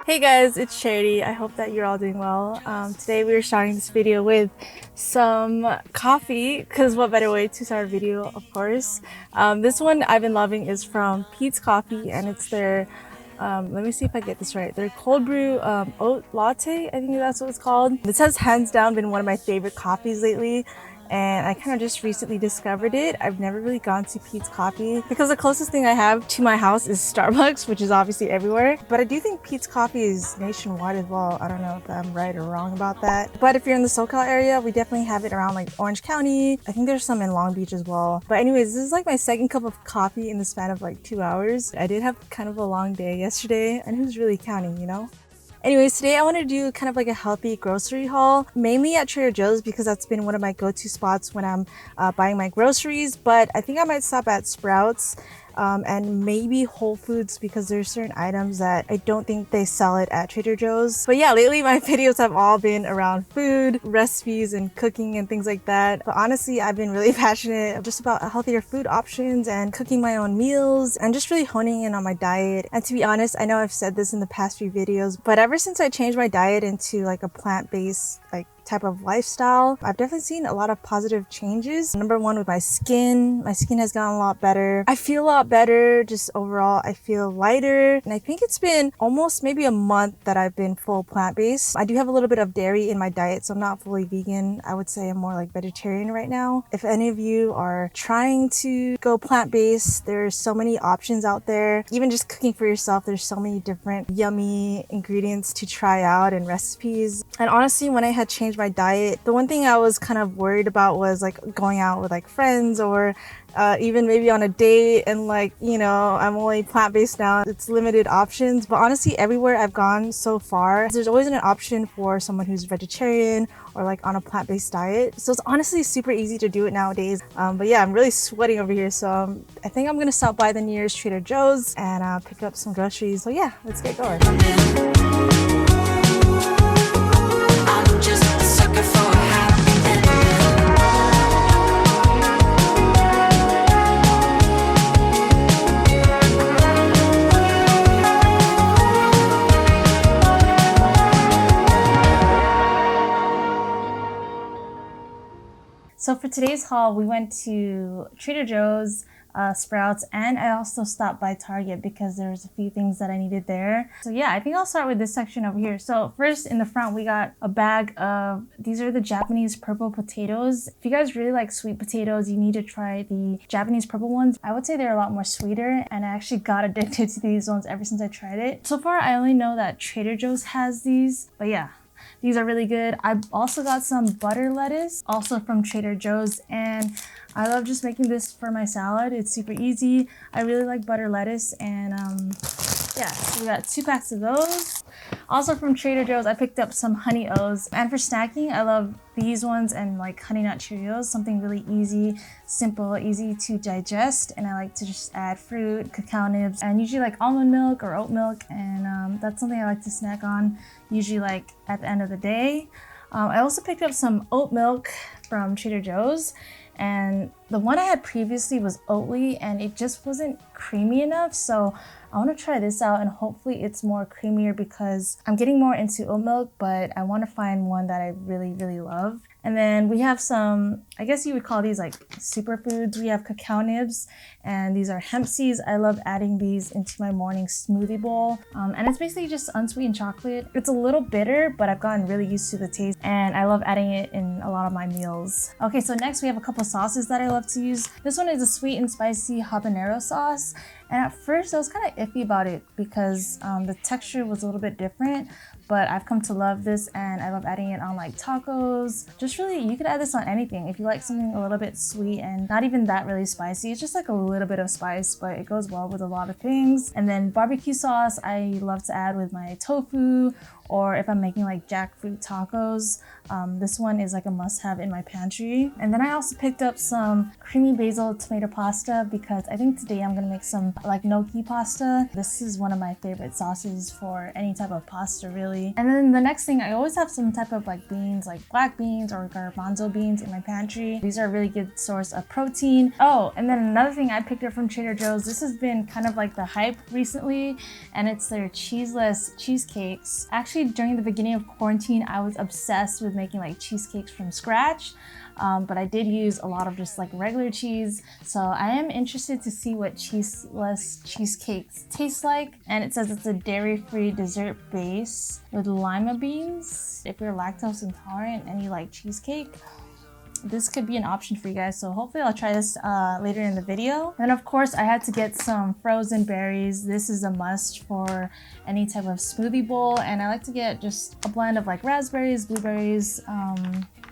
Hey guys, it's Charity. I hope that you're all doing well. Today we are starting this video with some coffee, because what better way to start a video, of course. This one I've been loving is from Peet's Coffee, and it's their, let me see if I get this right, their cold brew oat latte, I think that's what it's called. This has hands down been one of my favorite coffees lately, and I kind of just recently discovered it. I've never really gone to Peet's Coffee because the closest thing I have to my house is Starbucks, which is obviously everywhere. But I do think Peet's Coffee is nationwide as well. I don't know if I'm right or wrong about that. But if you're in the SoCal area, we definitely have it around like Orange County. I think there's some in Long Beach as well. But anyways, this is like my second cup of coffee in the span of like 2 hours. I did have kind of a long day yesterday, and who's really counting, you know? Anyways, today I want to do kind of like a healthy grocery haul, mainly at Trader Joe's because that's been one of my go-to spots when I'm buying my groceries, but I think I might stop at Sprouts and maybe Whole Foods because there's certain items that I don't think they sell it at Trader Joe's. But yeah, lately my videos have all been around food, recipes, and cooking and things like that. But honestly, I've been really passionate just about healthier food options and cooking my own meals and just really honing in on my diet. And to be honest, I know I've said this in the past few videos, but ever since I changed my diet into like a plant-based type of lifestyle, I've definitely seen a lot of positive changes. Number one, with my skin has gotten a lot better. I feel a lot better just overall. I feel lighter, and I think it's been almost maybe a month that I've been full plant-based. I do have a little bit of dairy in my diet, so I'm not fully vegan. I would say I'm more like vegetarian right now. If any of you are trying to go plant-based, there's so many options out there. Even just cooking for yourself, there's so many different yummy ingredients to try out and recipes. And honestly, when I had changed my diet, the one thing I was kind of worried about was like going out with like friends or even maybe on a date, and like, you know, I'm only plant-based now, it's limited options. But honestly, everywhere I've gone so far, there's always an option for someone who's vegetarian or like on a plant-based diet. So it's honestly super easy to do it nowadays. But yeah, I'm really sweating over here, so I think I'm gonna stop by the nearest Trader Joe's and pick up some groceries. So yeah, let's get going. So for today's haul, we went to Trader Joe's, Sprouts, and I also stopped by Target because there was a few things that I needed there. So yeah, I think I'll start with this section over here. So first, in the front, we got a bag of, these are the Japanese purple potatoes. If you guys really like sweet potatoes, you need to try the Japanese purple ones. I would say they're a lot more sweeter, and I actually got addicted to these ones ever since I tried it. So far, I only know that Trader Joe's has these, but yeah. These are really good. I also got some butter lettuce, also from Trader Joe's, and I love just making this for my salad. It's super easy. I really like butter lettuce, and yeah, so we got 2 packs of those. Also from Trader Joe's, I picked up some Honey O's, and for snacking, I love these ones and like Honey Nut Cheerios, something really easy, simple, easy to digest, and I like to just add fruit, cacao nibs, and usually like almond milk or oat milk, and that's something I like to snack on, usually like at the end of the day. I also picked up some oat milk from Trader Joe's, and the one I had previously was Oatly, and it just wasn't creamy enough, so I want to try this out, and hopefully it's more creamier because I'm getting more into oat milk, but I want to find one that I really, really love. And then we have some, I guess you would call these like superfoods. We have cacao nibs, and these are hemp seeds. I love adding these into my morning smoothie bowl. And it's basically just unsweetened chocolate. It's a little bitter, but I've gotten really used to the taste, and I love adding it in a lot of my meals. Okay, so next we have a couple sauces that I love to use. This one is a sweet and spicy habanero sauce. And at first I was kind of iffy about it because the texture was a little bit different, but I've come to love this, and I love adding it on like tacos. Just really, you could add this on anything. If you like something a little bit sweet and not even that really spicy, it's just like a little bit of spice, but it goes well with a lot of things. And then barbecue sauce, I love to add with my tofu, or if I'm making like jackfruit tacos. This one is like a must-have in my pantry. And then I also picked up some creamy basil tomato pasta because I think today I'm gonna make some like gnocchi pasta. This is one of my favorite sauces for any type of pasta, really. And then the next thing, I always have some type of like beans, like black beans or garbanzo beans in my pantry. These are a really good source of protein. Oh, and then another thing I picked up from Trader Joe's, this has been kind of like the hype recently, and it's their cheeseless cheesecakes. Actually, during the beginning of quarantine, I was obsessed with making like cheesecakes from scratch. But I did use a lot of just like regular cheese. So I am interested to see what cheeseless cheesecakes taste like. And it says it's a dairy-free dessert base with lima beans. If you're lactose intolerant and you like cheesecake, this could be an option for you guys. So hopefully I'll try this later in the video. And of course I had to get some frozen berries. This is a must for any type of smoothie bowl. And I like to get just a blend of like raspberries, blueberries,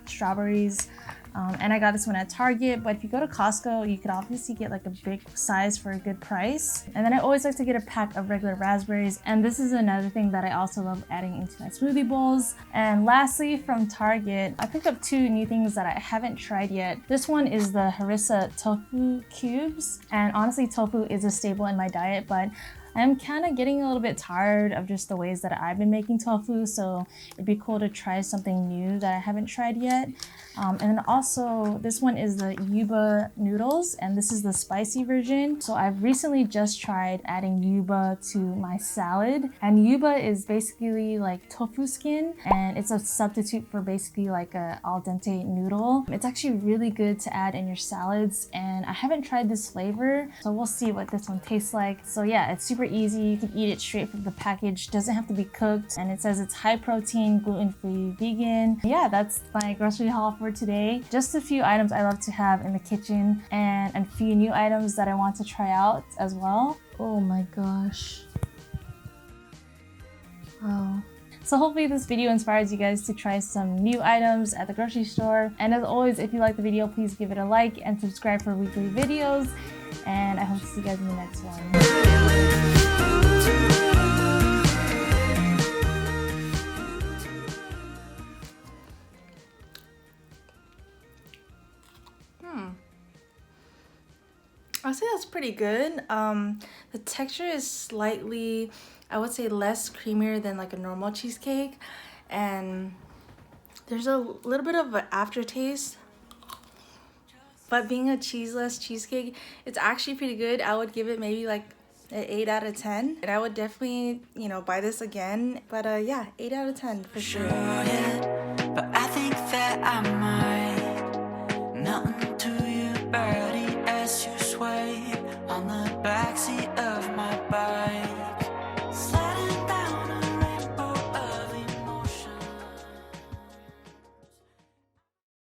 strawberries. And I got this one at Target, but if you go to Costco, you could obviously get like a big size for a good price. And then I always like to get a pack of regular raspberries. And this is another thing that I also love adding into my smoothie bowls. And lastly, from Target, I picked up two new things that I haven't tried yet. This one is the harissa tofu cubes. And honestly, tofu is a staple in my diet, but I'm kind of getting a little bit tired of just the ways that I've been making tofu, so it'd be cool to try something new that I haven't tried yet. And then also, this one is the yuba noodles, and this is the spicy version. So I've recently just tried adding yuba to my salad, and yuba is basically like tofu skin, and it's a substitute for basically like a al dente noodle. It's actually really good to add in your salads, and I haven't tried this flavor, so we'll see what this one tastes like. So yeah, it's super easy. You can eat it straight from the package. Doesn't have to be cooked, and it says it's high protein, gluten-free, vegan. Yeah, that's my grocery haul for today. Just a few items I love to have in the kitchen, and a few new items that I want to try out as well. Oh my gosh. Wow. So hopefully this video inspires you guys to try some new items at the grocery store. And as always, if you like the video, please give it a like and subscribe for weekly videos. And I hope to see you guys in the next one. I'd say that's pretty good. The texture is slightly, I would say, less creamier than like a normal cheesecake, and there's a little bit of an aftertaste. But being a cheeseless cheesecake, it's actually pretty good. I would give it maybe like an 8 out of 10. And I would definitely, you know, buy this again. But yeah, 8 out of 10 for sure. But I think that I might. Nothing to